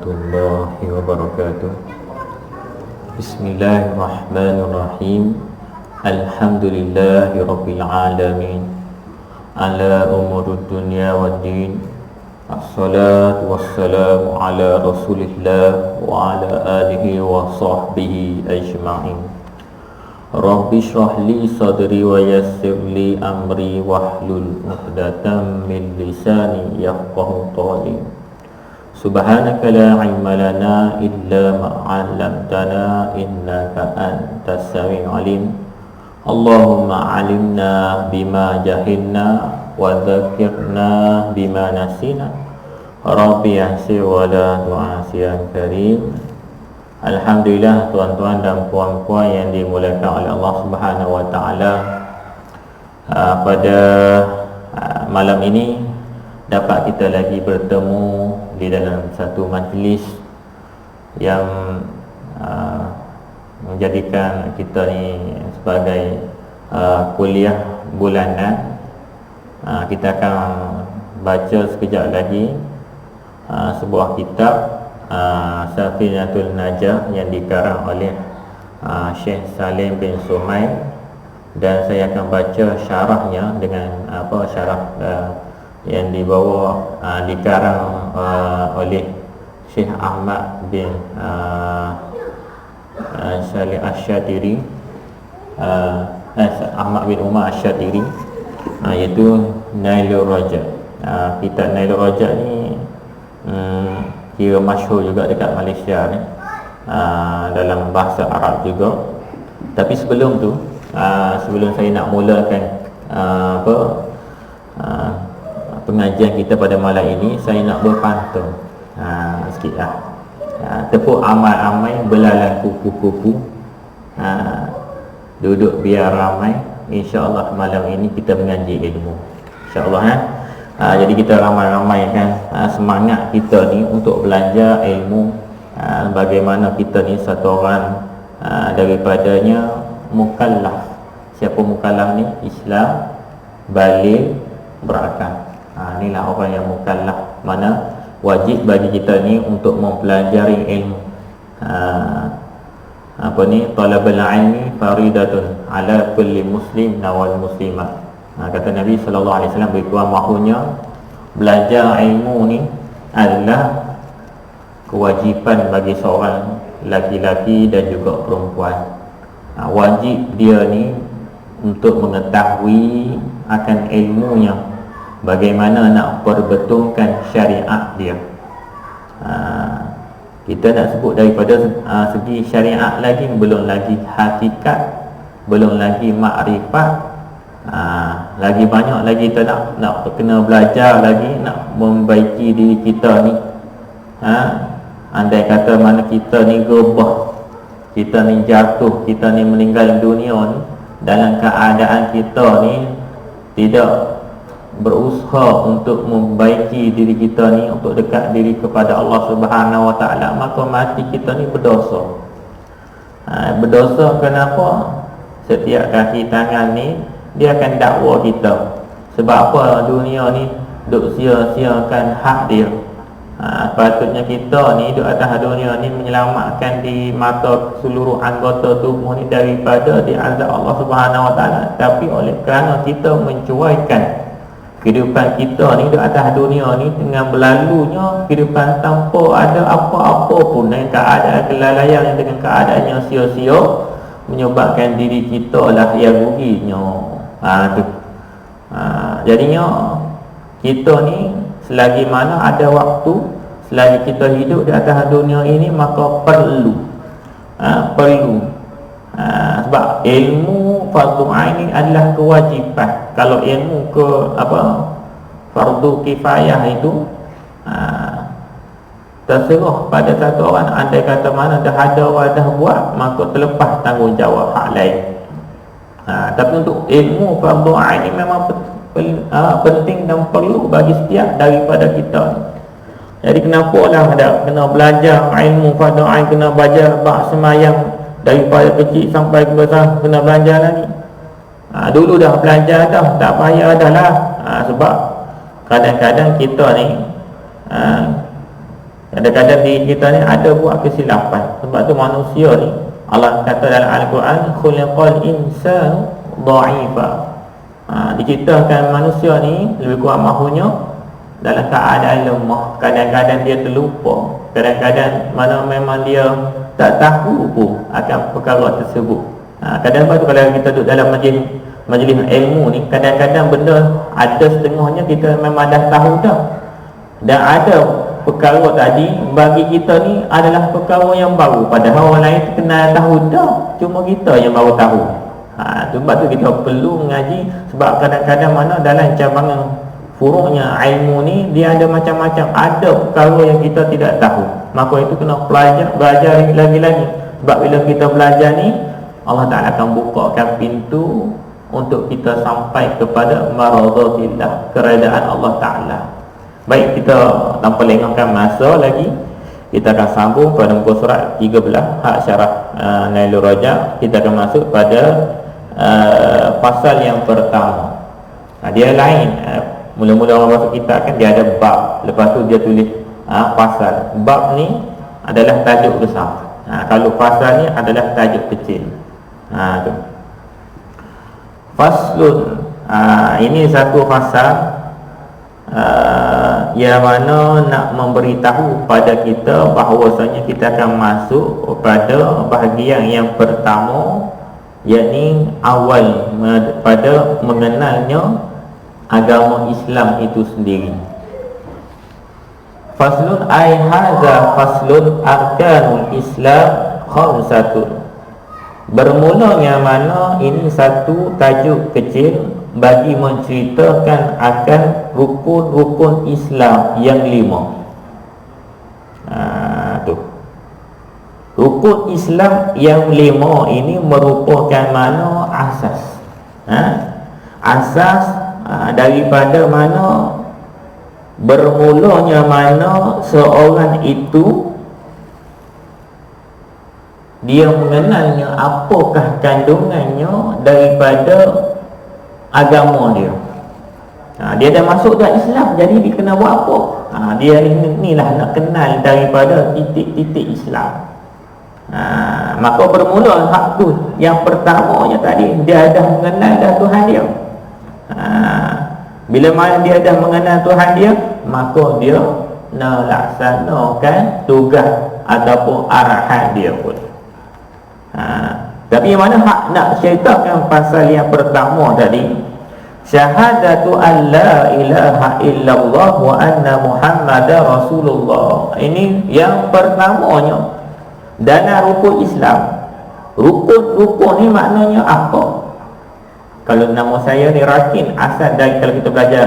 warahmatullahi wabarakatuh. Bismillahirrahmanirrahim. Alhamdulillahi rabbil alamin. Ala umurud dunya waddin. Assalatu wassalamu ala rasulillah wa ala alihi wa sahbihi ajma'in. Rabbi shrah li sadri wa yassir li amri wahlul 'uqdatam min lisani yafqahu qawli. Subhanaka la ilma lana illa ma 'allamtana innaka antas samiul alim. Allahumma 'allimna bima jahilna wa dzakirna bima nasina. Rabbi yassir wa la tu'asir karim. Alhamdulillah, tuan-tuan dan puan-puan yang dimuliakan oleh Allah Subhanahu wa taala, pada malam ini dapat kita lagi bertemu di dalam satu majlis yang menjadikan kita ni sebagai kuliah bulanan. Kita akan baca sekejap lagi sebuah kitab, Safinatul Najah, yang dikarang oleh Syekh Salim bin Suhail, dan saya akan baca syarahnya dengan syarah yang dibawa dikarang oleh Syekh Ahmad bin Salih Asy-Syatiri, Ahmad bin Umar Asy-Syatiri, iaitu Nailur Raja. Kitab Nailur Raja ni kira masyhur juga dekat Malaysia ni, dalam bahasa Arab juga. Tapi sebelum tu, sebelum saya nak mulakan pengajian kita pada malam ini, saya nak berpantun sikit lah. Tepuk amal-amal, belalang kuku-kuku, duduk biar ramai. InsyaAllah malam ini kita mengaji ilmu, InsyaAllah. Jadi kita ramai-ramaikan semangat kita ni untuk belajar ilmu. Bagaimana kita ni satu orang daripadanya mukallaf. Siapa mukallaf ni? Islam, baligh, berakal. Inilah orang yang mukallaf, mana wajib bagi kita ni untuk mempelajari ilmu. Talabul ilmi faridatun ala kulli muslim wal muslimat. Kata Nabi sallallahu alaihi wasallam, berikuan mahunya belajar ilmu ni adalah kewajipan bagi seorang laki-laki dan juga perempuan. Wajib dia ni untuk mengetahui akan ilmunya, bagaimana nak perbetulkan syariat dia. Kita nak sebut daripada segi syariat lagi, belum lagi hakikat, belum lagi makrifat. Lagi banyak lagi kita nak kena belajar lagi, nak membaiki diri kita ni. Andai kata mana kita ni gebah, kita ni jatuh, kita ni meninggal dunia ni dalam keadaan kita ni tidak berusaha untuk membaiki diri kita ni, untuk dekat diri kepada Allah Subhanahu wa taala, maka mati kita ni berdosa. Berdosa kenapa? Setiap kaki tangan ni dia akan dakwa kita. Sebab apa? Dunia ni duk sia-siakan hak dia. Patutnya kita ni duk atas dunia ni menyelamatkan di mata seluruh anggota tubuh ni daripada diazab Allah Subhanahu wa taala. Tapi oleh kerana kita mencuaikan kehidupan kita ni duk atas dunia ni dengan berlalunya kehidupan tanpa ada apa-apa pun, dengan keadaan kelalaian, dengan keadaan yang sia-sia, menyebabkan diri kita lah yang ruginya. Jadinya kita ni selagi mana ada waktu, selagi kita hidup di atas dunia ini, maka perlu sebab ilmu fardu ain adalah kewajipan. Kalau ilmu fardu kifayah itu terserah pada satu orang. Andai kata mana dah ada wadah buat, maka terlepas tanggungjawab hak lain. Tapi untuk ilmu fardu ain ini memang penting dan perlu bagi setiap daripada kita. Jadi kenapa lah kena belajar ilmu fardu ain, kena belajar bab semayang daripada kecil sampai besar, kena belajar lagi. Dulu dah belajar dah, tak payah dah lah. Sebab kadang-kadang kita ni Kadang-kadang di kita ni ada buat kesilapan. Sebab tu manusia ni, Allah kata dalam Al-Quran, khuliqal insanu dha'ifa. Diciptakan manusia ni lebih kurang mahunya dalam keadaan lemah. Kadang-kadang dia terlupa, kadang-kadang mana memang dia tak tahu pun akan perkara tersebut. Kadang-kadang tu kalau kita duduk dalam majlis ilmu ni, kadang-kadang benda ada setengahnya kita memang dah tahu dah. Dan ada perkara tadi bagi kita ni adalah perkara yang baru, padahal orang lain kenal tahu dah, cuma kita yang baru tahu. Sebab tu kita perlu mengaji. Sebab kadang-kadang mana dalam cabangan furuknya ilmu ni, dia ada macam-macam, ada perkara yang kita tidak tahu. Maka itu kena belajar lagi-lagi. Sebab bila kita belajar ni, Allah Ta'ala akan bukakan pintu untuk kita sampai kepada maradhatillah, keredaan Allah Ta'ala. Baik, kita tanpa lengahkan masa lagi, kita akan sambung pada muka surat 13 hak syarah Nailul Rajah. Kita akan masuk pada pasal yang pertama. Dia lain. Mula-mula orang masuk kitab kan dia ada bab, lepas tu dia tulis pasal. Bab ni adalah tajuk besar. Kalau pasal ni adalah tajuk kecil. Tu. Faslun. Ini satu pasal yang mana nak memberitahu pada kita bahawasanya kita akan masuk pada bahagian yang pertama, yakni awal pada mengenalnya agama Islam itu sendiri. Faslun ay hadza faslun arkanul Islam khamsatun. Bermulanya mana ini satu tajuk kecil bagi menceritakan akan rukun-rukun Islam yang 5. Rukun Islam yang 5 ini merupakan mana asas. Asas daripada mana bermulanya mana seorang itu dia mengenalnya apakah kandungannya daripada agama dia. Dia dah masuk dalam Islam, jadi dia kena buat apa? Dia inilah nak kenal daripada titik-titik Islam. Maka bermula hak tu yang pertamanya tadi, dia dah mengenal dah Tuhan dia. Bila mana dia dah mengenal Tuhan dia, maka dia nak laksanakan tugas ataupun arahan dia pun. Tapi yang mana hak nak ceritakan pasal yang pertama tadi, syahadatu an la ilaha illallah wa anna muhammadar rasulullah. Ini yang pertamanya dalam rukun Islam. Rukun-rukun ni maknanya apa? Kalau nama saya ni Rakin, asal dari kalau kita belajar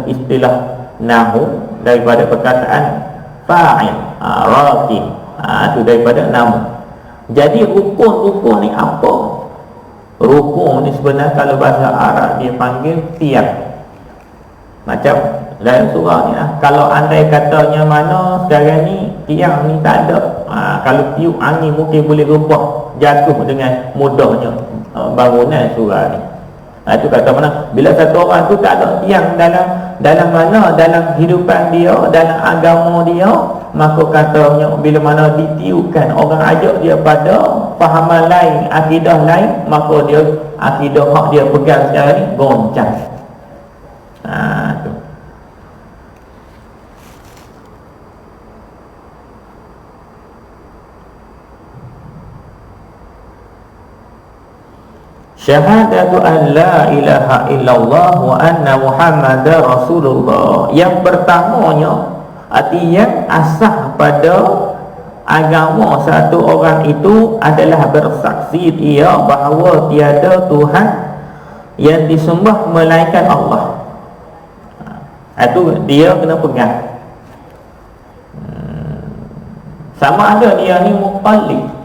istilah nahu daripada perkataan fa'il, Rakin, itu daripada nama. Jadi rukun-rukun ni apa? Rukun ni sebenarnya kalau bahasa Arab dia panggil tiang. Macam dalam surah ni kalau andai katanya mana sekarang ni tiang ni tak ada, kalau tiup angin mungkin boleh roboh, jatuh dengan mudahnya bangunan surah ni. Itu kata mana bila satu orang tu tak ada tiang dalam mana dalam kehidupan dia, dalam agama dia, maka katanya bila mana ditiupkan orang ajak dia pada fahaman lain, akidah lain, maka dia akidah hak dia pegang sekarang ni goncang. Tu. Syahadatu an la ilaha illallah wa anna muhammadar rasulullah. Yang pertamanya, artinya asas pada agama satu orang itu adalah bersaksi dia bahawa tiada Tuhan yang disembah melainkan Allah. Itu dia kena pegang. Sama ada dia ni muqallid.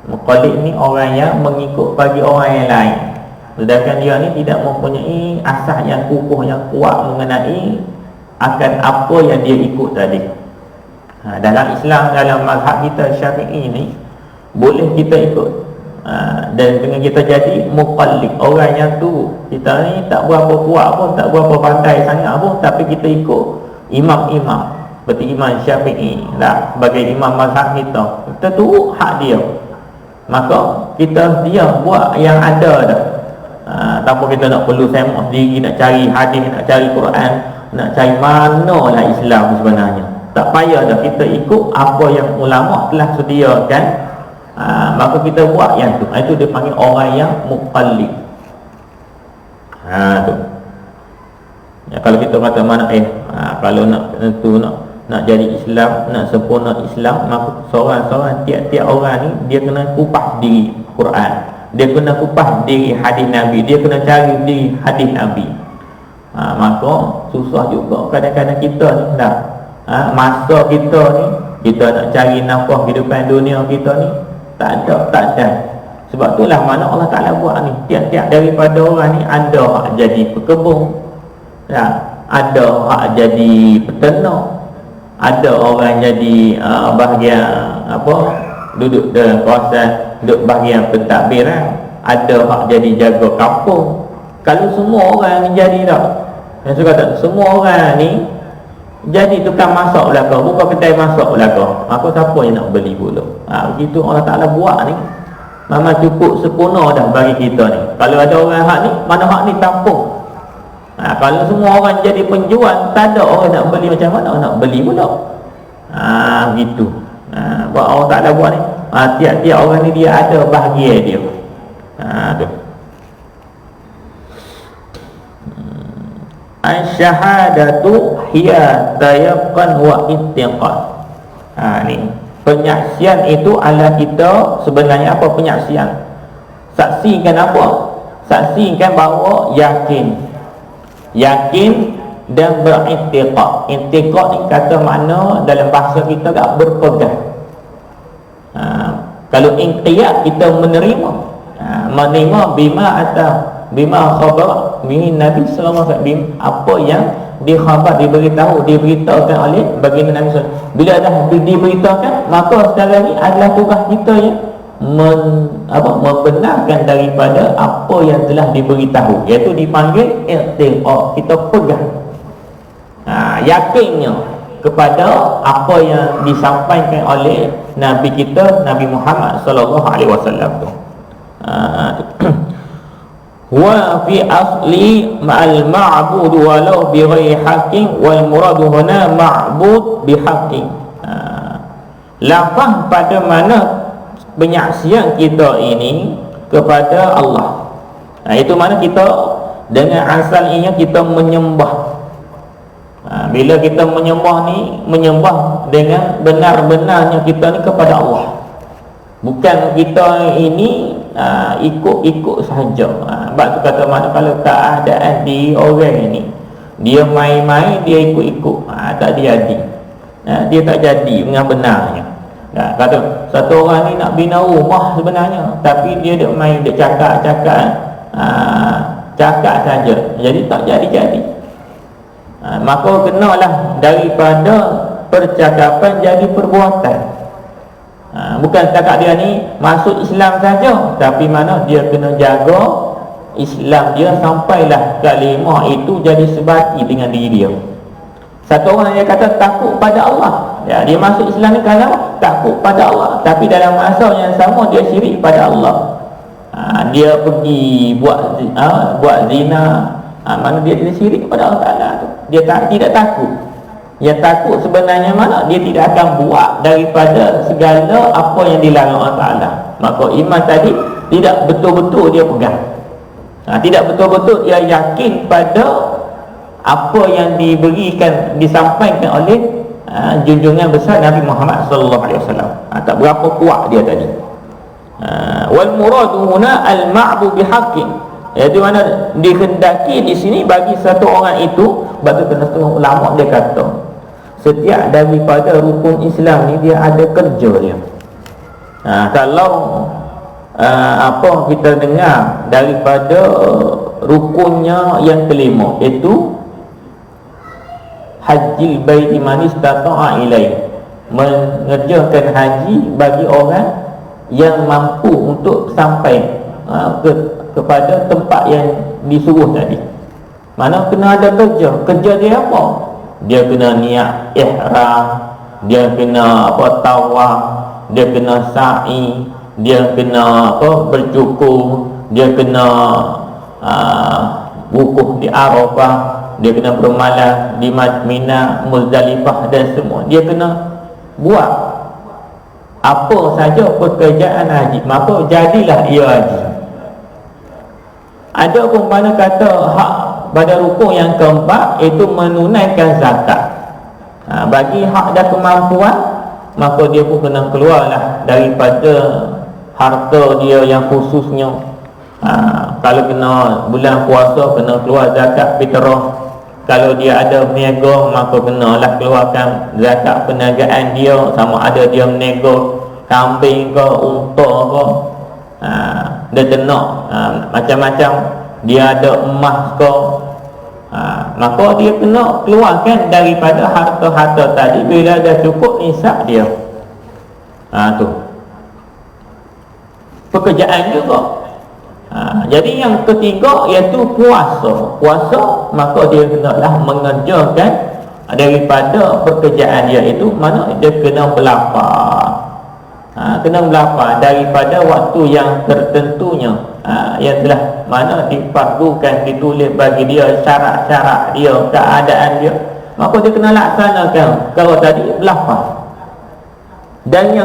Muqallid ni orang yang mengikut bagi orang yang lain, sedangkan dia ni tidak mempunyai asas yang kukuh, yang kuat mengenai akan apa yang dia ikut tadi. Dalam Islam, dalam mazhab kita Syafi'i ni, boleh kita ikut dan dengan kita jadi muqallid, orang yang tu kita ni tak berapa kuat pun, tak berapa pandai sangat pun, tapi kita ikut imam-imam. seperti Imam Syafi'i lah, sebagai imam mazhab kita turut hak dia, maka kita dia buat yang ada dah. Tanpa kita nak perlu semak sendiri, nak cari hadis, nak cari Quran, nak cari manalah Islam sebenarnya. Tak payah dah, kita ikut apa yang ulama telah sediakan. Maka kita buat yang tu. Itu dia panggil orang yang muqallid. Tu. Ya, kalau kita kata mana kalau nak tentu nak jadi Islam, nak sempurna Islam, maka seorang-seorang tiap-tiap orang ni dia kena kupas diri Quran, dia kena kupas diri hadis Nabi, dia kena cari diri hadis Nabi. Maka susah juga kadang-kadang kita ni dah masa kita ni, kita nak cari nafkah kehidupan dunia kita ni tak ada. Sebab itulah mana Allah Ta'ala buat ni, tiap-tiap daripada orang ni ada hak jadi pekebun, ada hak jadi peternak, ada orang jadi bahagian duduk dalam kawasan, duduk bahagian pentadbiran, ada hak jadi jaga kampung. Kalau semua orang ni jadi tak, yang saya kata semua orang ni jadi tukang masak belakang, buka kedai masak belakang, maka siapa yang nak beli pula? Begitu Allah Ta'ala buat ni memang cukup sempurna dah bagi kita ni. Kalau ada orang hak ni, mana hak ni tampung. Kalau semua orang jadi penjual, tak ada orang nak beli, macam mana nak beli pula? Gitu. Buat Allah Ta'ala buat ni, tiap-tiap orang ni dia ada bahagia dia. Tu. Asyhadatu hiya tayaqqan wa ittiqan. Ni penyaksian itu adalah kita sebenarnya apa penyaksian? Saksikan apa? Saksikan bahawa yakin dan beriktiqad. Iktiqad ni kata makna dalam bahasa kita tak berpegang. Kalau inqiyad kita menerima bima khabar min Nabi sallallahu alaihi wasallam, apa yang dikhabar, diberitahukan oleh baginda Nabi sallallahu alaihi wasallam. Bila dah diberitahukan, maka sekarang ni adalah tugas kita yang membenarkan daripada apa yang telah diberitahu, iaitu dipanggil i'tiqad. Kita pegang yakinnya kepada apa yang disampaikan oleh Nabi kita, Nabi Muhammad sallallahu alaihi wasallam tu. Wa fi asli ma'al ma'bud walau bi ghairi haqqin wal muradu huna ma'bud bi haqqin. Lafaz pada mana penyaksian kita ini kepada Allah. Itu mana kita dengan asalnya kita menyembah. Bila kita menyembah ni, menyembah dengan benar-benarnya kita ni kepada Allah. Bukan kita ini ikut-ikut sahaja. Sebab tu kata mana kalau keadaan di orang ni, dia main-main, dia ikut-ikut, tak jadi. Dia tak jadi dengan benarnya. Kata satu orang ni nak bina rumah sebenarnya, tapi dia duk main, dia cakap saja, jadi tak jadi. Maka kenalah daripada percakapan jadi perbuatan. Bukan setakat dia ni masuk Islam saja, tapi mana dia kena jaga Islam dia sampailah kalimah itu jadi sebati dengan diri dia. Satu orang yang kata takut pada Allah, dia masuk Islam ni kalau takut pada Allah, tapi dalam masa yang sama dia syirik pada Allah. Dia pergi buat zina, mana dia syirik pada Allah Ta'ala tu. Dia tidak takut. Yang takut sebenarnya mana? Dia tidak akan buat daripada segala apa yang dilarang Allah Ta'ala. Maka iman tadi tidak betul-betul dia pegang, tidak betul-betul dia yakin pada apa yang disampaikan oleh junjungan besar Nabi Muhammad sallallahu alaihi wasallam. Tak berapa kuat dia tadi. Wal muradu huna al ma'bu bihaqqin, iaitu mana dikehendaki di sini bagi satu orang itu. Sebab tu setengah ulama dia kata setiap daripada rukun Islam ni dia ada kerja dia. Kalau kita dengar daripada rukunnya yang kelima, iaitu hajjil baiti man istata'a ilaih, mengerjakan haji bagi orang yang mampu untuk sampai kepada tempat yang disuruh tadi. Mana kena ada kerja. Kerja dia apa? dia kena niat ihram, dia kena tawaf, dia kena sa'i, dia kena bercukur, dia kena wukuf di Arafah, dia kena bermalam di Mina, Muzdalifah dan semua dia kena buat apa saja pekerjaan haji, maka jadilah ia haji. Ada pun mana kata hak pada rukun yang keempat itu menunaikan zakat. Bagi hak dan kemampuan, maka dia pun kena keluarlah daripada harta dia yang khususnya. Kalau kena bulan puasa, kena keluar zakat fitrah. Kalau dia ada berniaga, maka kenalah keluarkan zakat perniagaan dia, sama ada dia berniaga kambing ke, unta ke, dia ternak macam-macam, dia ada emas ke, maka dia kena keluarkan daripada harta-harta tadi bila dah cukup nisab dia. Tu pekerjaan juga. Jadi yang ketiga iaitu puasa, maka dia kenalah mengerjakan daripada pekerjaan dia itu, mana dia kena berlapar. Kena berlapar daripada waktu yang tertentunya, yang telah mana difardukan, ditulis bagi dia syarat-syarat dia, keadaan dia, maka dia kena laksanakan. Kalau tadi berlapar. Dan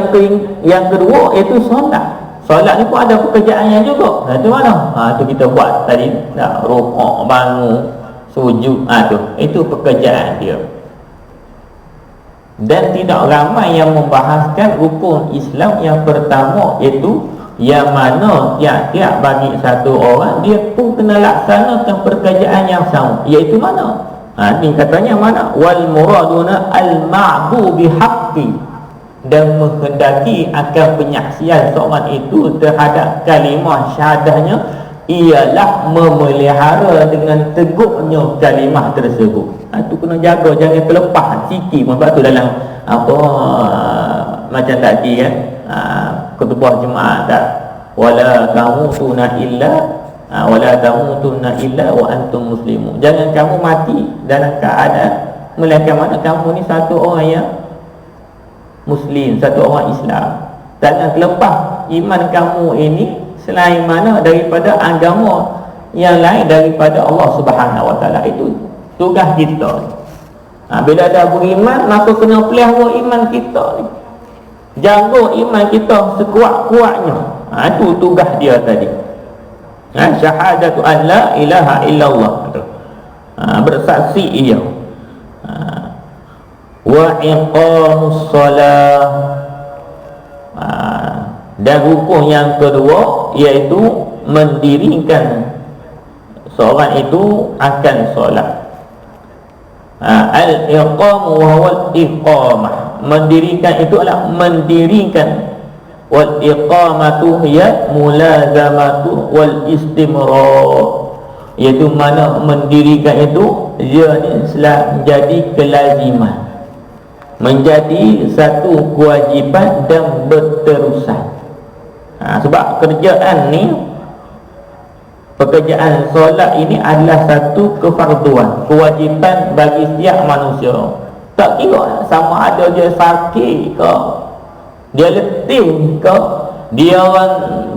yang kedua iaitu solat. Solat ni pun ada pekerjaannya juga. Itu mana? Itu kita buat tadi, rukuk, bangun, sujud. Itu pekerjaan dia. Dan tidak ramai yang membahaskan rukun Islam yang pertama, iaitu yang mana tiap-tiap bagi satu orang dia pun kena laksanakan pekerjaan yang sama, iaitu mana? Ini katanya mana? Wal muraduna al ma'bu bihaqqi, dan menghendaki akan penyaksian seorang itu terhadap kalimah syahadahnya ialah memelihara dengan teguknya kalimah tersebut. Itu kena jaga, jangan terlepas sikit. Sebab tu dalam macam tadi kan, khutbah Jumaat tak, wala tamutunna illa wa antum muslimun. Jangan kamu mati dalam keadaan melainkan mana kamu ni satu orang yang Muslim, satu orang Islam. Jangan terlepas iman kamu ini selain mana daripada agama yang lain daripada Allah Subhanahu Wa Taala. Itu tugas kita. Bila dah beriman, maka kena pelihara iman kita ni, jaga iman kita sekuat-kuatnya. Itu tugas dia tadi. Syahadatu an la ilaha illallah, bersaksi ia. Wa iqamus salah, dan rukun yang kedua iaitu mendirikan seorang itu akan solat. Al-iqamu wa wal iqamah, mendirikan itu adalah mendirikan. Wal iqamatu hiya mulazamatu wal istimrar, iaitu mana mendirikan itu dia ni menjadi kelaziman, menjadi satu kewajipan dan berterusan. Sebab kerjaan ni, pekerjaan solat ini adalah satu kefarduan, kewajipan bagi setiap manusia. Tak kira sama ada dia sakit ke, dia letih ke, dia orang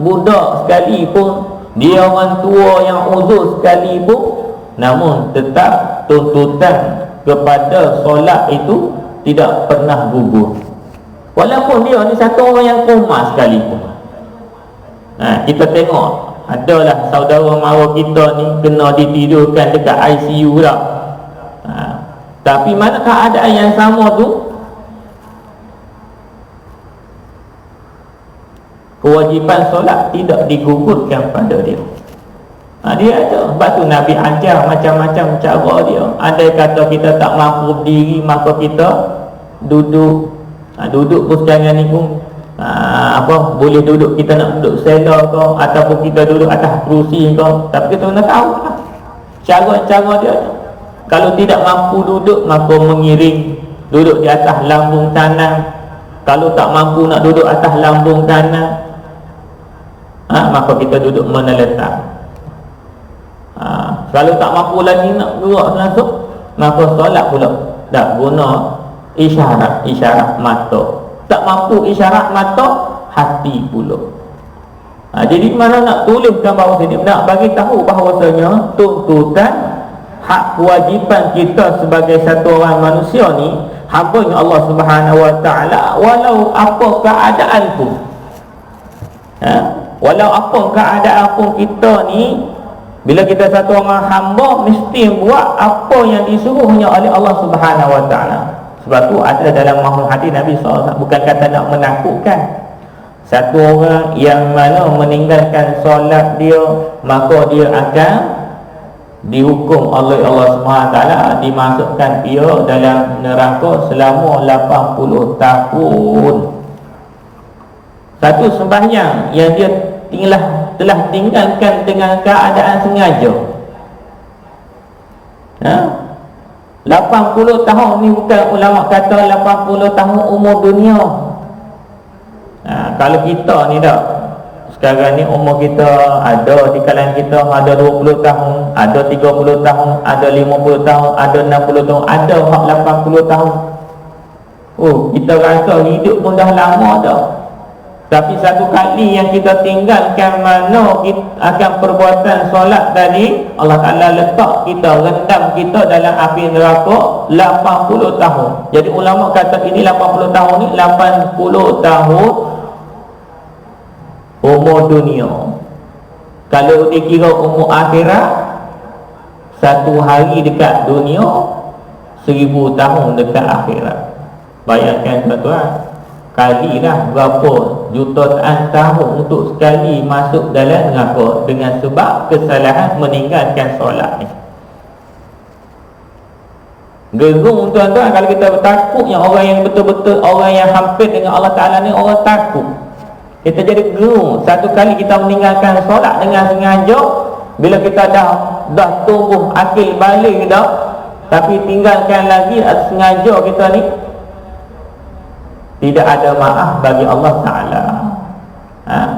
budak sekalipun, dia orang tua yang uzur sekalipun, namun tetap tuntutan kepada solat itu tidak pernah gugur. Walaupun dia ni satu orang yang koma sekalipun. Kita tengok adalah saudara mara kita ni kena ditidurkan dekat ICU dah. Tapi mana keadaan yang sama tu, kewajipan solat tidak digugurkan pada dia. Dia ada. Sebab tu Nabi ajar macam-macam cara dia. Andai kata kita tak mampu berdiri, maka kita duduk. Duduk pun sekarang ni pun boleh duduk, kita nak duduk sela ke, ataupun kita duduk atas kerusi ke. Tapi kita kena tahu cara-cara dia. Kalau tidak mampu duduk, maka mengiring, duduk di atas lambung kanan. Kalau tak mampu nak duduk atas lambung kanan, maka kita duduk meneletak. Kalau tak mampu lagi nak gerak langsung, maka solat pula tak guna isyarat mata. Tak mampu isyarat mata, hati pula. Jadi mana nak tuliskan bahawa sini, nak bagi tahu bahawasanya tuntutan hak kewajipan kita sebagai satu orang manusia ni, hamba Allah Subhanahu Wa Taala, walau apa keadaan pun, walau apa keadaan pun kita ni, bila kita satu orang hamba, mesti buat apa yang disuruhnya oleh Allah Subhanahu Wa Taala. Sebab tu ada dalam mahmud hadis Nabi SAW, bukan kata nak menakutkan. Satu orang yang mana meninggalkan solat dia, maka dia akan dihukum oleh Allah SWT, dimasukkan dia dalam neraka selama 80 tahun. Satu sembahyang yang dia telah tinggalkan dengan keadaan sengaja, 80 tahun ni bukan ulama kata 80 tahun umur dunia. Kalau kita ni dah sekarang ni umur kita ada di kalangan kita ada 20 tahun, ada 30 tahun, ada 50 tahun, ada 60 tahun, ada 80 tahun. Kita rasa hidup pun dah lama dah. Tapi satu kali yang kita tinggalkan mana kita akan perbuatan solat tadi, Allah Ta'ala letak kita, rendam kita dalam api neraka 80 tahun. Jadi ulama kata ini 80 tahun ni 80 tahun umur dunia. Kalau dikira umur akhirat, satu hari dekat dunia 1000 tahun dekat akhirat. Bayangkan tuan-tuan, kalilah berapa jutaan tahun untuk sekali masuk dalam neraka dengan sebab kesalahan meninggalkan solat ni. Gerung tuan-tuan kalau kita takut yang orang yang betul-betul, orang yang hampir dengan Allah Ta'ala ni, orang takut. Kita jadi gerung. Satu kali kita meninggalkan solat dengan sengaja, bila kita dah tumbuh akil balik dah, tapi tinggalkan lagi sengaja kita ni, tidak ada maaf bagi Allah Ta'ala.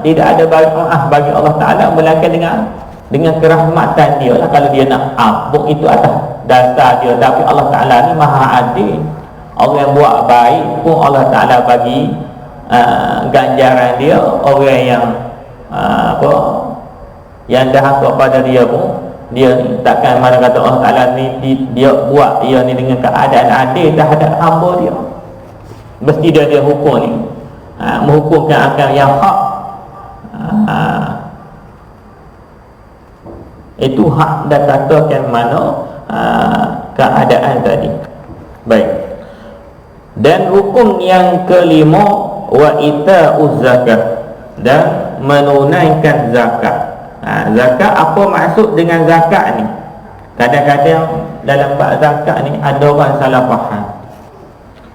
Tidak ada maaf bagi Allah Ta'ala, melainkan dengan kerahmatan dia lah. Kalau dia nak ampun, itu atas dasar dia. Tapi Allah Ta'ala ni maha adil. Orang yang buat baik pun Allah Ta'ala bagi ganjaran dia. Orang yang yang dah kepada dia pun, dia takkan mana kata Allah Ta'ala ni dia buat dia ni dengan keadaan adil terhadap hamba dia. Mesti dia hukum ni, menghukumkan akal yang hak. Itu hak dan katakan mana keadaan tadi. Baik. Dan hukum yang kelima, wa ita'uz zakat, dan menunaikan zakat. Zakat, apa maksud dengan zakat ni? Kadang-kadang dalam bab zakat ni ada orang salah faham.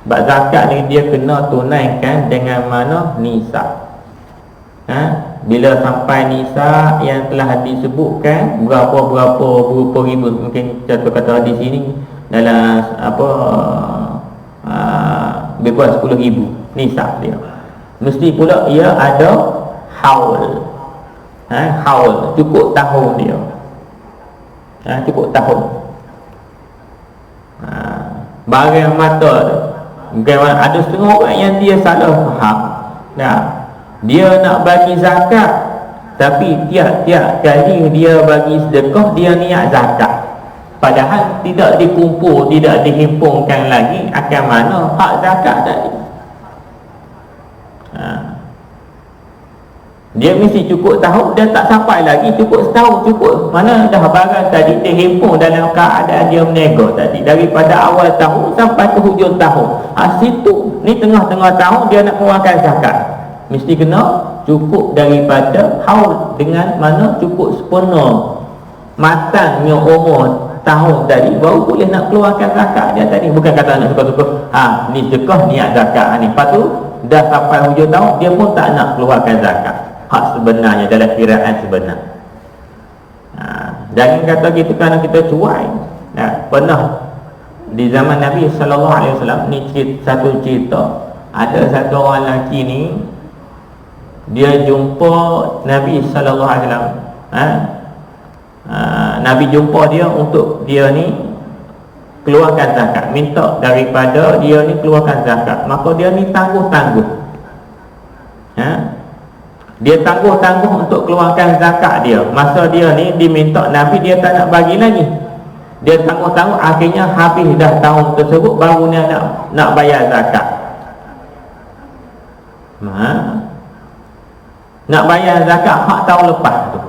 Bab zakat ni dia kena tunaikan dengan mana? Nisab. Bila sampai nisab yang telah disebutkan, berapa ribu, mungkin contoh kata di sini dalam lebih kurang 10,000 nisab dia. Mesti pula ia ada haul. Haul cukup tahun dia. Cukup tahun. Barang mata tu, ada setengah orang yang dia salah faham. Dia nak bagi zakat, tapi tiap-tiap kali dia bagi sedekah, dia niat zakat. Padahal tidak dikumpul, tidak dihimpunkan lagi akan mana hak zakat tadi. Dia mesti cukup tahun, dia tak sampai lagi cukup setahun, cukup mana dah barang tadi terhimpun dalam keadaan dia menego tadi, daripada awal tahun sampai ke hujung tahun. Situ ni tengah-tengah tahun dia nak keluarkan zakat, mesti kena cukup daripada haul, dengan mana cukup sempurna matangnya umur tahun tadi, baru boleh nak keluarkan zakat dia tadi. Bukan kata nak suka-suka ni sedekah niat zakat ni, lepas tu dah sampai hujung tahun dia pun tak nak keluarkan zakat. Hak sebenarnya dalam kiraan sebenar. Jangan kata gitu kerana kita cuai. Pernah di zaman Nabi SAW ni satu cerita. Ada satu orang lelaki ni, dia jumpa Nabi SAW. Nabi jumpa dia untuk dia ni keluarkan zakat, minta daripada dia ni keluarkan zakat, maka dia ni tangguh-tangguh. Dia tangguh-tangguh untuk keluarkan zakat dia. Masa dia ni diminta Nabi, dia tak nak bagi lagi. Dia tangguh-tangguh, akhirnya habis dah tahun tersebut baru dia nak bayar zakat. Nak bayar zakat hak tahun lepas tu.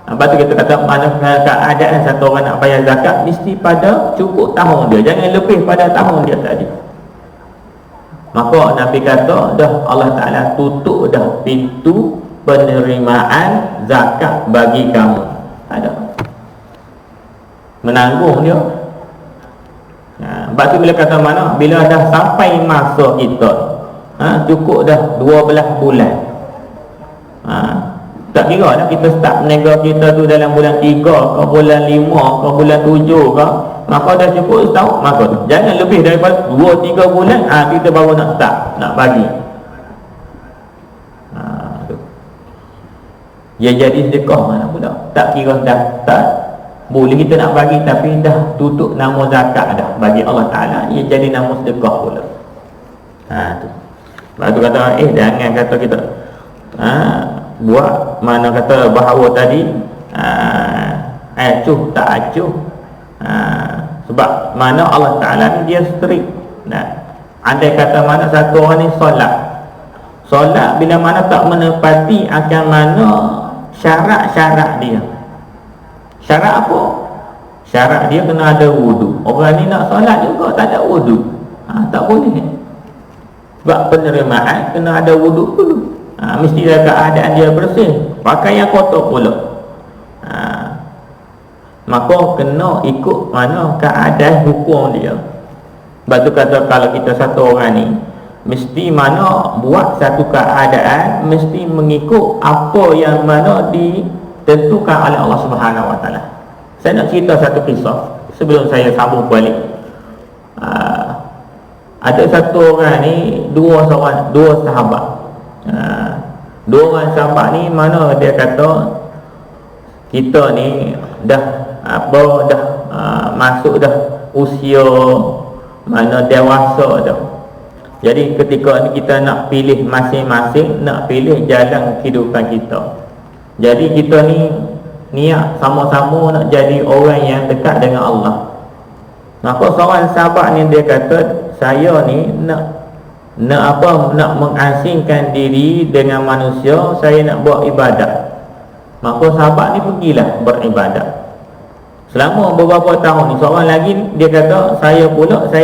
Lepas tu kita kata mana keadaan satu orang nak bayar zakat mesti pada cukup tahun dia, jangan lebih pada tahun dia tadi. Maka Nabi kata dah Allah Ta'ala tutup dah pintu penerimaan zakat bagi kamu. Ada menanggung dia. Lepas tu bila kata mana, bila dah sampai masa kita cukup dah 12 bulan, tak kira dah kita start meniaga kita tu dalam bulan 3 ke bulan 5 ke bulan 7 ke, maka dah cukup setahun, maka tu jangan lebih daripada 2-3 bulan kita baru nak start nak bagi. Ya jadi sedekah mana pula, tak kira dah tak boleh kita nak bagi tapi dah tutup nama zakat dah bagi Allah Ta'ala, ia jadi nama sedekah pula. Tu lepas tu kata jangan kata kita buat mana kata bahawa tadi acuh tak acuh, sebab mana Allah Ta'ala ni dia strict. Andai kata mana satu orang ni solat bila mana tak menepati akan mana syarat-syarat dia. Syarat apa? Syarat dia kena ada wudu. Orang ni nak solat juga tak ada wudu, tak boleh. Sebab penerimaan kena ada wudu dulu. Mesti ada keadaan dia bersih, pakai yang kotor pula. Maka kena ikut mana keadaan hukum dia. Sebab tu kata kalau kita satu orang ni mesti mana buat satu keadaan mesti mengikut apa yang mana ditentukan oleh Allah Subhanahu Wa Taala. Saya nak cerita satu kisah sebelum saya sambung balik. Ada satu orang ni dua sahabat. Dua orang sahabat ni mana dia kata kita ni dah masuk dah usia mana dewasa dah. Jadi ketika ni kita nak pilih masing-masing, nak pilih jalan kehidupan kita. Jadi kita ni niat sama-sama nak jadi orang yang dekat dengan Allah. Maka seorang sahabat ni dia kata, saya ni nak mengasingkan diri dengan manusia, saya nak buat ibadat. Maka sahabat ni pergilah beribadat. Selama beberapa tahun ni, seorang lagi dia kata, saya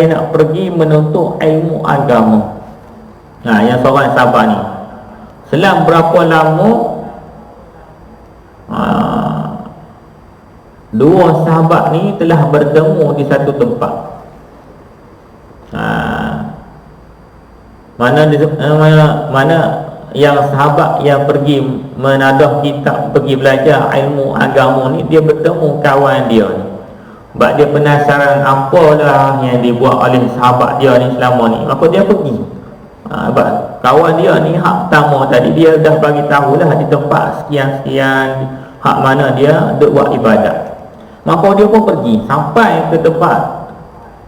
nak pergi menuntut ilmu agama. Yang seorang sahabat ni selang berapa lama dua sahabat ni telah bertemu di satu tempat. Mana yang sahabat yang pergi menadah kitab, pergi belajar ilmu agama ni, dia bertemu kawan dia ni. Sebab dia penasaran apalah yang dibuat oleh sahabat dia ni selama ni, maka dia pergi. Sebab kawan dia ni hak pertama tadi dia dah bagi tahulah di tempat sekian-sekian hak mana dia duk buat ibadat. Maka dia pun pergi sampai ke tempat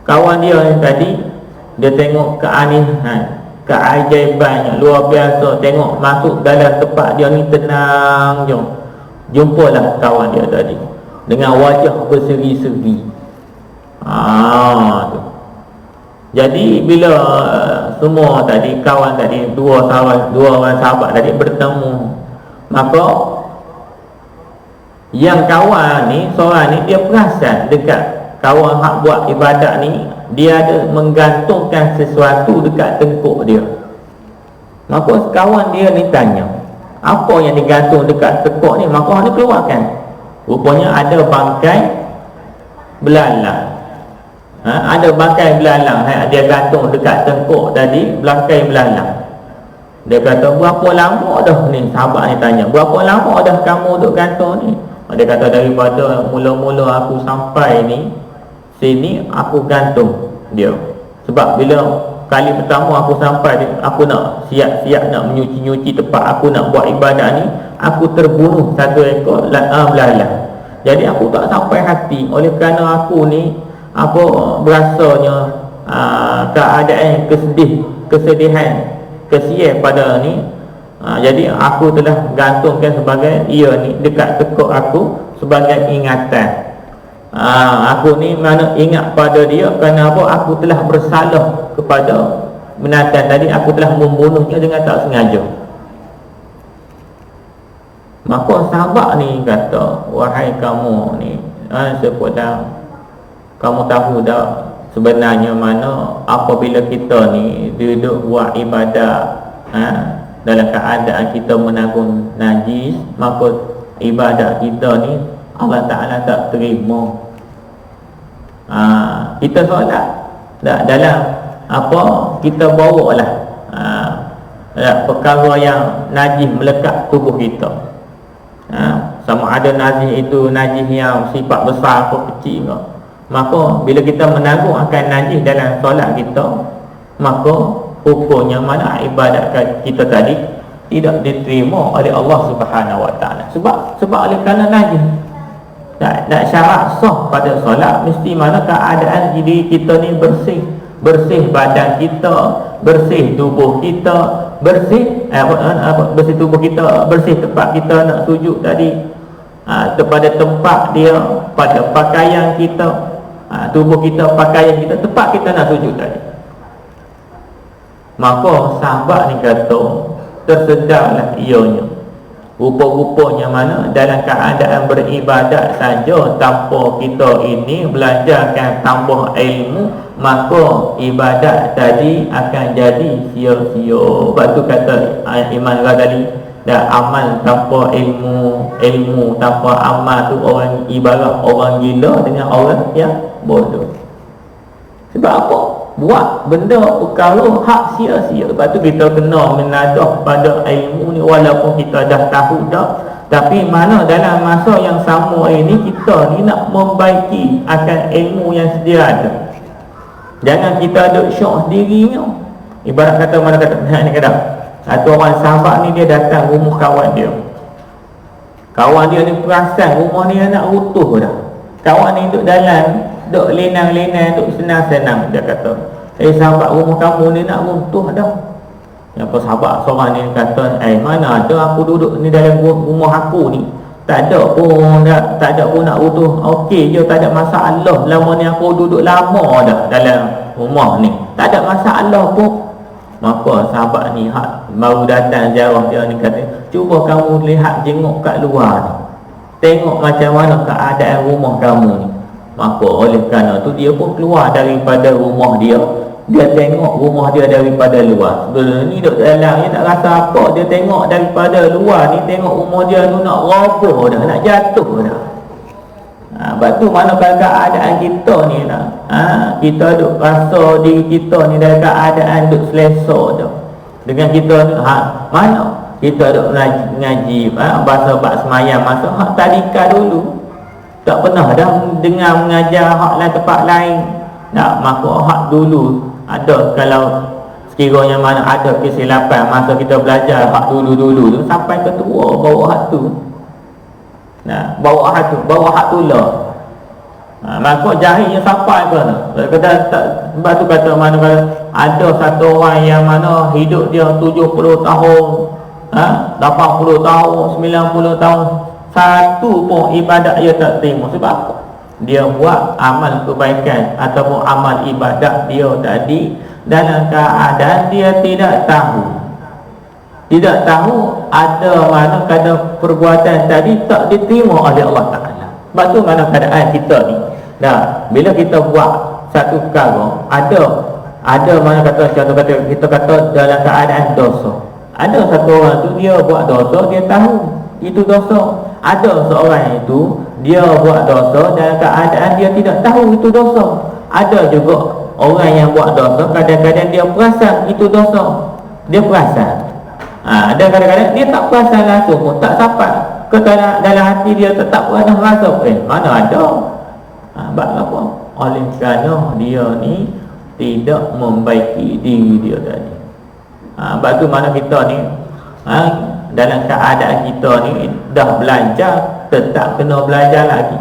kawan dia yang tadi. Dia tengok keanehan, keajaibannya luar biasa. Tengok masuk dalam tempat dia ni tenang je. Jumpalah kawan dia tadi dengan wajah berseri-seri. Tu. Jadi bila semua tadi kawan tadi dua orang sahabat tadi bertemu, maka yang kawan ni seorang ni dia perasan dekat kawan hak buat ibadat ni, dia ada menggantungkan sesuatu dekat tengkuk dia. Maka kawan dia ni tanya, apa yang digantung dekat tengkuk ni? Maka dia keluarkan, rupanya ada bangkai belalang. Ada bangkai belalang dia gantung dekat tengkuk tadi, bangkai belalang. Dia kata, berapa lama dah ni? Sahabat ni tanya, berapa lama dah kamu duk gantung ni? Dia kata, daripada mula-mula aku sampai ni sini aku gantung dia. Sebab bila kali pertama aku sampai, aku nak siap-siap nak menyuci-nyuci tempat aku nak buat ibadat ni, aku terbunuh satu ekor belalang. Jadi aku tak sampai hati. Oleh kerana aku ni apa berasanya keadaan kesedihan, kesian pada ni, jadi aku telah gantungkan sebagai ia ni dekat tekuk aku sebagai ingatan. Aku ni mana ingat pada dia kerana apa? Aku telah bersalah kepada binatang tadi, aku telah membunuhnya dengan tak sengaja. Maka sahabat ni kata, wahai kamu ni, sepeda kamu tahu tak sebenarnya mana apabila kita ni duduk buat ibadat dalam keadaan kita menanggung najis, maka ibadat kita ni Allah Ta'ala tak terima. Kita solat tak dalam apa kita bawa lah perkara yang najis melekat tubuh kita, sama ada najis itu najis yang sifat besar atau kecil ke. Maka bila kita menanggung akan najis dalam solat kita, maka hukumnya mana ibadat kita tadi tidak diterima oleh Allah Subhanahu Wa Taala. Sebab oleh kerana najis. Tak syarat sah pada solat mesti mana keadaan diri kita ni bersih, bersih badan kita, bersih tubuh kita, bersih bersih tubuh kita, bersih tempat kita nak sujud tadi, pada tempat dia, pada pakaian kita, tubuh kita, pakaian kita, tempat kita nak sujud tadi. Maka sahabat ni kata tersedarlah ianya, rupa-rupanya mana dalam keadaan beribadat saja tanpa kita ini belajarkan tambah ilmu, maka ibadat tadi akan jadi sia-sia. Sebab tu kata Imam Ghazali, dan amal tanpa ilmu, ilmu tanpa amal tu orang ibarat orang gila dengan orang yang bodoh. Sebab apa? Buat benda perkara hak sia-sia. Sebab tu kita kena menadah pada ilmu ni, walaupun kita dah tahu dah, tapi mana dalam masa yang sama ini kita ni nak membaiki akan ilmu yang sedia ada. Jangan kita duk syok dirinya. Ibarat kata mana kata ni kadang satu orang sahabat ni dia datang rumah kawan dia. Kawan dia ni perasan rumah ni nak runtuh dah. Kawan ni duduk dalam, duduk lenang-lenang, duduk senang-senang. Dia kata, sahabat, rumah kamu ni nak runtuh dah. Apa sahabat seorang ni kata, mana ada aku duduk ni dalam rumah aku ni, tak ada pun nak runtuh. Okey je, tak ada masalah. Lama ni aku duduk lama dah dalam rumah ni, tak ada masalah pun. Maka sahabat ni baru datang ziarah dia ni kata, cuba kamu lihat, jenguk kat luar ni, tengok macam mana keadaan rumah kamu ni. Maka oleh kerana tu dia pun keluar daripada rumah dia, dia tengok rumah dia daripada luar. Sebelum ni duduk dalam, dia tak rasa apa. Dia tengok daripada luar ni, tengok rumah dia tu nak roboh dah, nak jatuh dah. Sebab tu mana keadaan kita ni lah, kita duk rasa diri kita ni dalam keadaan duk selesa dah. Dengan kita ni, mana kita duk ngaji bahasa bab semayang masa hak tadika dulu, tak pernah dah dengar mengajar hak lain tempat lain. Maka hak dulu ada, kalau sekiranya mana ada kesilapan masa kita belajar hak dulu-dulu tu, sampai ke tua bawa hak tu. Bawa hak tu lah. Maka jahilnya sampai ke sebab tu kata mana ada satu orang yang mana hidup dia 70 tahun, 80 tahun, 90 tahun, satu pun ibadat dia tak terima. Sebab apa? Dia buat amal kebaikan ataupun amal ibadat dia tadi dalam keadaan dia tidak tahu ada mana kadang perbuatan tadi tak diterima oleh Allah Ta'ala. Sebab tu mana keadaan kita ni, bila kita buat satu perkara, ada mana kata, contoh kata kita kata dalam keadaan dosa, ada satu orang tu dia buat dosa, dia tahu itu dosa. Ada seorang itu dia buat dosa dalam keadaan dia tidak tahu itu dosa. Ada juga orang yang buat dosa kadang-kadang dia perasan itu dosa, dia perasan. Ada kadang-kadang dia tak perasan langsung pun, tak sampai ke dalam hati dia, tak pernah rasa mana ada. Sebab apa? Oleh kerana dia ni tidak membaiki diri dia tadi. Sebab tu mana kita ni dalam keadaan kita ni dah belajar, tetap kena belajar lagi.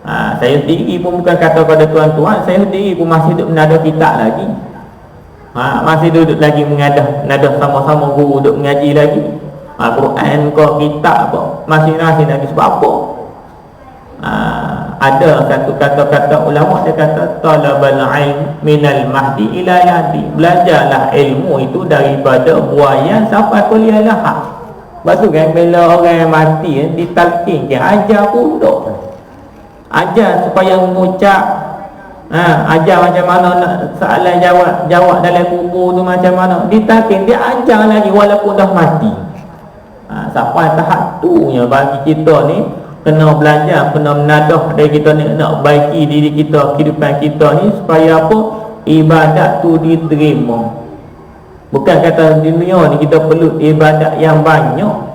Saya sendiri pun bukan kata pada tuan-tuan, saya sendiri pun masih duduk menadah kitab lagi. Masih duduk lagi menadah sama-sama guru duduk mengaji lagi. Quran ke kitab ke masih lagi. Sebab apa? Ada satu kata-kata ulama, dia kata talabal ilm minal mahdi ila yadi. Belajarlah ilmu itu daripada buaya sampai kuliah lahad. Lepas tu kan bila orang mati ditalqin, ajar pula. Ajar supaya mengucap, ajar macam mana nak soalan jawab dalam kubur tu macam mana, ditalqin, dia ajar lagi walaupun dah mati. Sampai tahap tu nya bagi kita ni kena belajar, kena menadah dari kita ni, nak baiki diri kita, kehidupan kita ni supaya apa? Ibadat tu diterima. Bukan kata di dunia ni kita perlu ibadat yang banyak.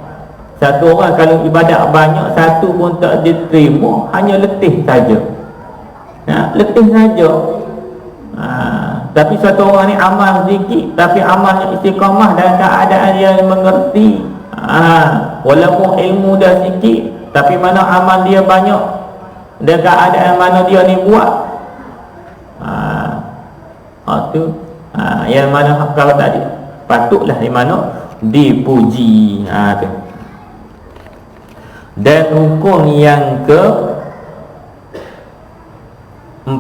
Satu orang kalau ibadat banyak, satu pun tak diterima, hanya letih saja. Letih saja. Tapi satu orang ni amal sedikit, tapi amalnya istiqamah dalam keadaan yang mengerti. Walaupun ilmu dah sikit, tapi mana amal dia banyak, dan keadaan mana dia ni buat. Yang mana kalau tadi patutlah di mana dipuji. Tu. Dan rukun yang ke 4,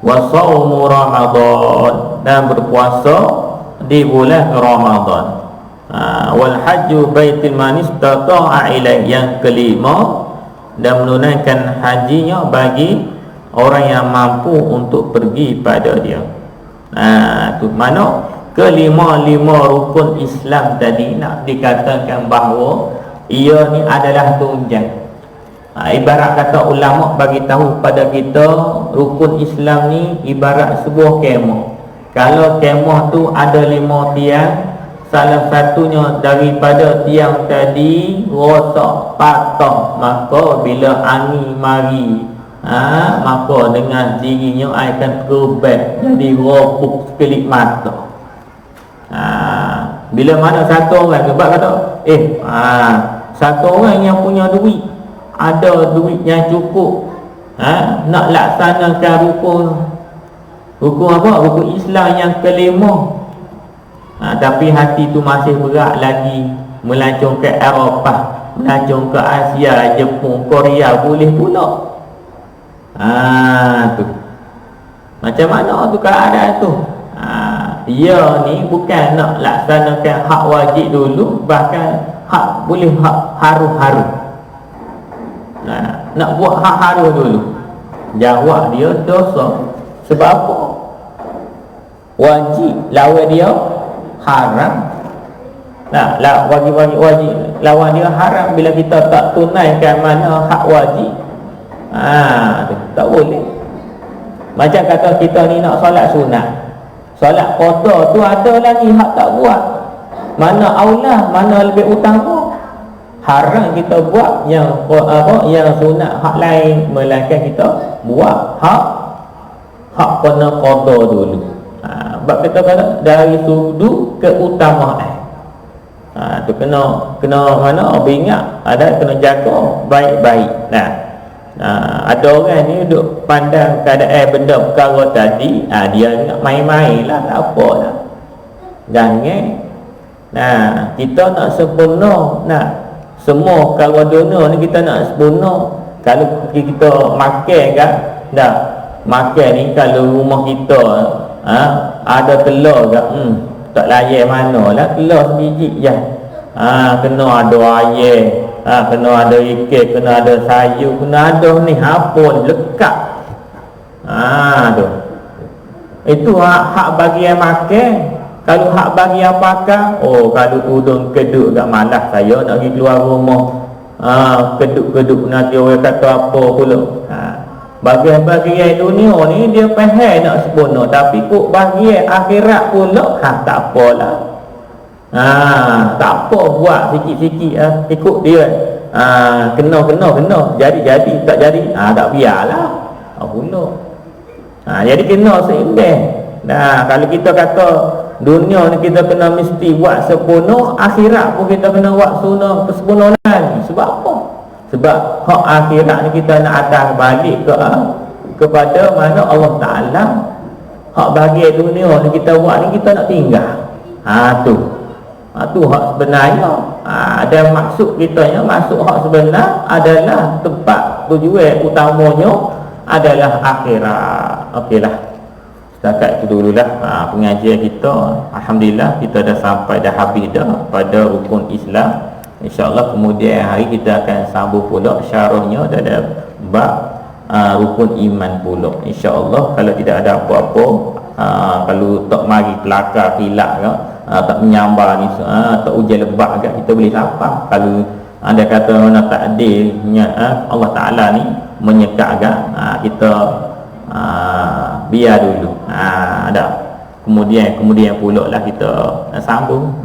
wasaumu Ramadan, dan berpuasa di bulan Ramadan. Wal hajju baitul man istata'a ilaih, yang kelima, dan menunaikan hajinya bagi orang yang mampu untuk pergi pada dia. Tu mana kelima-lima rukun Islam tadi nak dikatakan bahawa ia ni adalah tunjang. Ibarat kata ulama bagi tahu pada kita, rukun Islam ni ibarat sebuah kemah. Kalau kemah tu ada 5 tiang, salah satunya daripada tiang tadi rosak, patah, maka bila angin mari, maka dengan dirinya akan terbang jadi roboh sekelip mata. Bila mana satu orang sebab kata satu orang yang punya duit, ada duit yang cukup, nak laksanakan rukun apa? Rukun Islam yang kelima, tapi hati tu masih berat lagi, melancong ke Eropah, melancong ke Asia, Jepun, Korea boleh pula. Tu macam mana tu keadaan tu? Ia ni bukan nak laksanakan hak wajib dulu, bahkan hak boleh hak haru-haru. Nak buat hak haru dulu, jawab dia dosa. Sebab apa? Wajib lawan dia haram. Wajib lawan dia haram. Bila kita tak tunaikan mana hak wajib, tak boleh. Macam kata kita ni nak solat sunat, solat qada tu ada lagi hak tak buat. Mana aulah, mana lebih utama? Haram kita buat yang yang sunat hak lain, melainkan kita buat hak kena qada dulu. Sebab kita kata dari sudut keutamaan. Tu kena mana ingat, ada kena jaga baik-baik. Ada orang ni duduk pandang keadaan benda perkara tadi, dia nak main-main lah, tak apa lah. Jangan. Kita nak sempurna, nak semua perkara dunia ni kita nak sempurna. Kalau kita makan kan, dah makan ni kalau rumah kita ada telur kan, tak layak mana lah, telur sebiji je. Kena ada air, kena ada ikan, kena ada sayur, kena ada ni apa lekat. Tu. Itu hak bagi yang makan. Kalau hak bagi yang pakai, kalau udung keduk tak malas saya nak pergi keluar rumah. Keduk-keduk nanti orang kata apa pula. Bagian-bagian dunia ni dia faham nak sempurna, tapi kok bagian akhirat pula tak apalah. Tak apa, buat sikit-sikit ikut dia. Kena jadi tak jadi tak biarlah pula. Jadi kena seimbang. Kalau kita kata dunia ni kita kena mesti buat sempurna, akhirat pun kita kena buat sempurna lagi. Sebab apa? Sebab hak akhirat ni kita nak atas balik kepada mana Allah Ta'ala. Hak bahagian dunia ni kita buat ni kita nak tinggal. Tu hak sebenarnya. Dan maksud kita, maksud hak sebenar adalah tempat tujuan utamanya adalah akhirat. Okeylah, setakat itu dululah pengajian kita. Alhamdulillah kita dah sampai, dah habis dah pada rukun Islam. InsyaAllah kemudian hari kita akan sambung pula syarahnya dalam bab rukun iman pula. InsyaAllah kalau tidak ada apa-apa, kalau tak mari kelakar hilak ke, tak menyambar ni, tak hujan lebat ke, kita boleh lapar. Kalau anda kata mana takdirnya Allah Ta'ala ni menyekat ke, kita biar dulu. Ada kemudian pula lah kita sambung.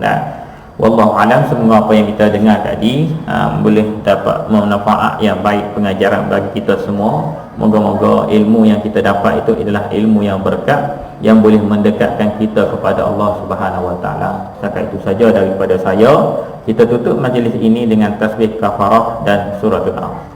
Wallahu alam, semoga apa yang kita dengar tadi boleh dapat manfaat yang baik, pengajaran bagi kita semua. Moga-moga ilmu yang kita dapat itu adalah ilmu yang berkat, yang boleh mendekatkan kita kepada Allah Subhanahu wa taala. Setakat itu saja daripada saya. Kita tutup majlis ini dengan tasbih kafarah dan suratul Al.